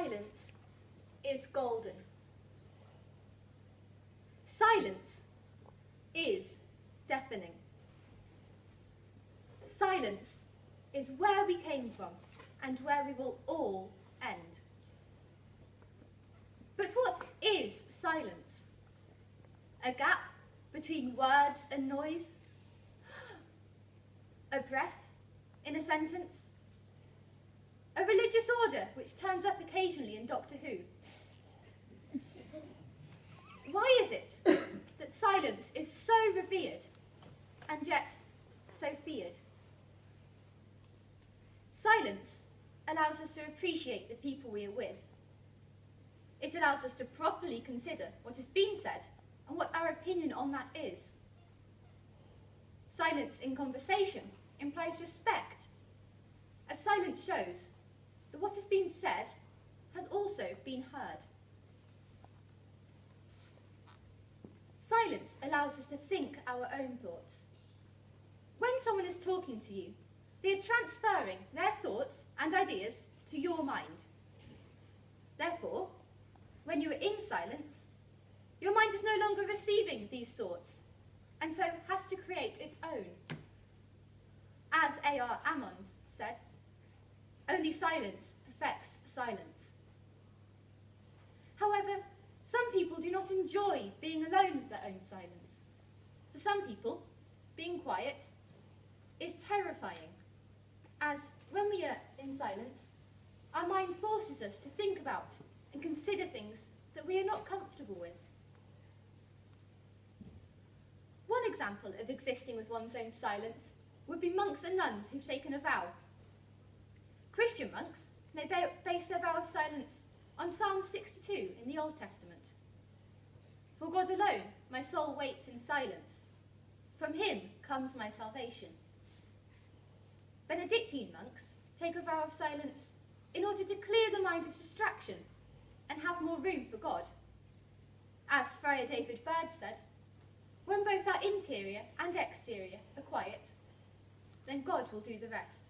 Silence is golden. Silence is deafening. Silence is where we came from and where we will all end. But what is silence? A gap between words and noise? A breath in a sentence? A religious order which turns up occasionally in Doctor Who? Why is it that silence is so revered and yet so feared? Silence allows us to appreciate the people we are with. It allows us to properly consider what has been said and what our opinion on that is. Silence in conversation implies respect, as silence shows that what has been said has also been heard. Silence allows us to think our own thoughts. When someone is talking to you, they are transferring their thoughts and ideas to your mind. Therefore, when you are in silence, your mind is no longer receiving these thoughts, and so has to create its own. As A.R. Ammons said, only silence perfects silence. However, some people do not enjoy being alone with their own silence. For some people, being quiet is terrifying, as when we are in silence, our mind forces us to think about and consider things that we are not comfortable with. One example of existing with one's own silence would be monks and nuns who've taken a vow. Christian monks may base their vow of silence on Psalm 62 in the Old Testament. For God alone my soul waits in silence. From him comes my salvation. Benedictine monks take a vow of silence in order to clear the mind of distraction and have more room for God. As Friar David Bird said, when both our interior and exterior are quiet, then God will do the rest.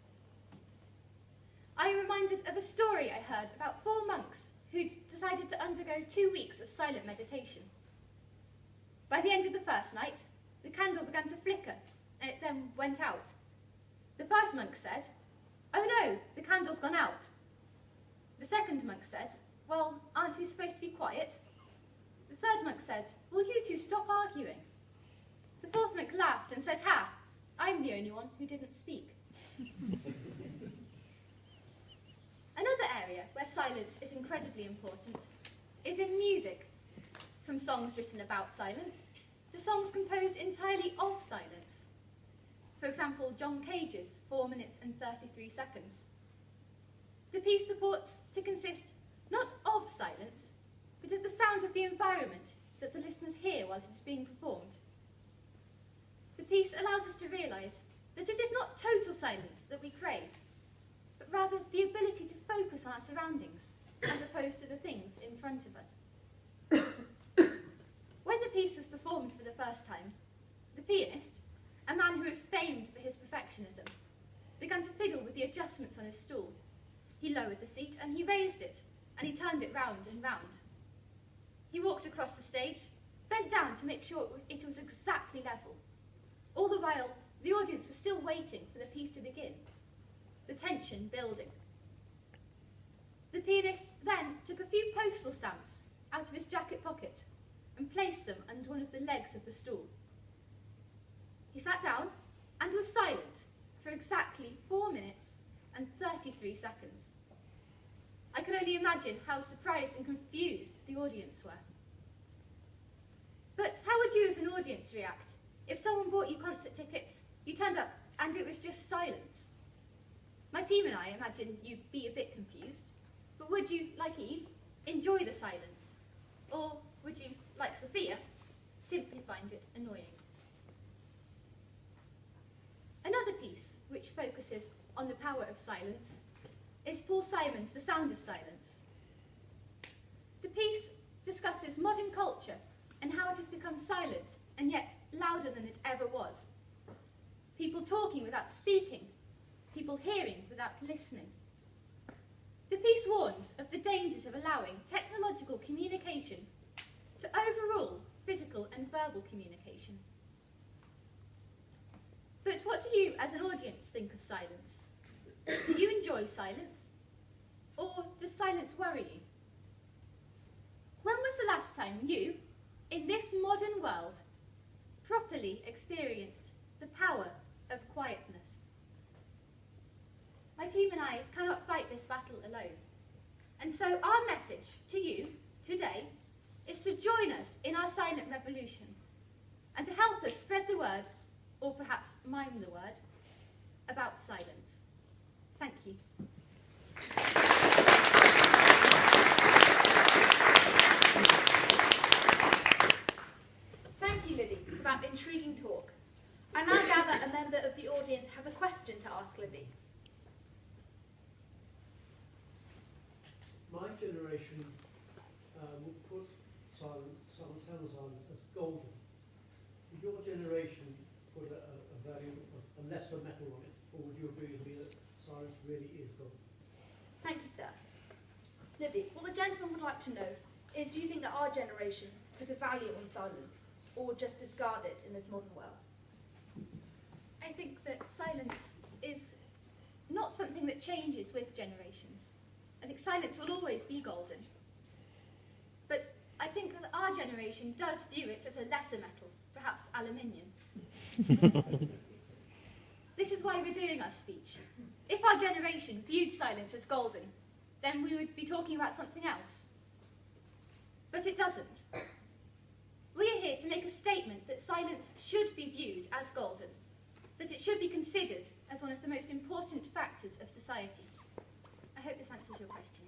I am reminded of a story I heard about 4 monks who'd decided to undergo 2 weeks of silent meditation. By the end of the first night, the candle began to flicker and it then went out. The first monk said, "Oh no, the candle's gone out." The second monk said, "Well, aren't we supposed to be quiet?" The third monk said, "Will you two stop arguing?" The fourth monk laughed and said, "Ha, I'm the only one who didn't speak." Another area where silence is incredibly important is in music, from songs written about silence to songs composed entirely of silence. For example, John Cage's 4 minutes and 33 seconds. The piece purports to consist not of silence, but of the sounds of the environment that the listeners hear while it is being performed. The piece allows us to realise that it is not total silence that we crave, but rather the ability to focus on our surroundings, as opposed to the things in front of us. When the piece was performed for the first time, the pianist, a man who is famed for his perfectionism, began to fiddle with the adjustments on his stool. He lowered the seat and he raised it, and he turned it round and round. He walked across the stage, bent down to make sure it was exactly level. All the while, the audience was still waiting for the piece to begin, the tension building. The pianist then took a few postal stamps out of his jacket pocket and placed them under one of the legs of the stool. He sat down and was silent for exactly 4 minutes and 33 seconds. I can only imagine how surprised and confused the audience were. But how would you as an audience react if someone bought you concert tickets, you turned up and it was just silence? My team and I imagine you'd be a bit confused, but would you, like Eve, enjoy the silence? Or would you, like Sophia, simply find it annoying? Another piece which focuses on the power of silence is Paul Simon's The Sound of Silence. The piece discusses modern culture and how it has become silent and yet louder than it ever was. People talking without speaking, people hearing without listening. The piece warns of the dangers of allowing technological communication to overrule physical and verbal communication. But what do you, as an audience, think of silence? Do you enjoy silence? Or does silence worry you? When was the last time you, in this modern world, properly experienced the power of quietness? My team and I cannot fight this battle alone. And so our message to you today is to join us in our silent revolution and to help us spread the word, or perhaps mime the word, about silence. Thank you. Thank you, Libby, for that intriguing talk. I now gather a member of the audience has a question to ask Libby. My generation would put silence as golden. Would your generation put a value, a lesser metal on it, or would you agree with me that silence really is golden? Thank you, sir. Libby, what the gentleman would like to know is, do you think that our generation put a value on silence, or just discard it in this modern world? I think that silence is not something that changes with generations. I think silence will always be golden. But I think that our generation does view it as a lesser metal, perhaps aluminium. This is why we're doing our speech. If our generation viewed silence as golden, then we would be talking about something else. But it doesn't. We are here to make a statement that silence should be viewed as golden, that it should be considered as one of the most important factors of society. I hope this answers your question.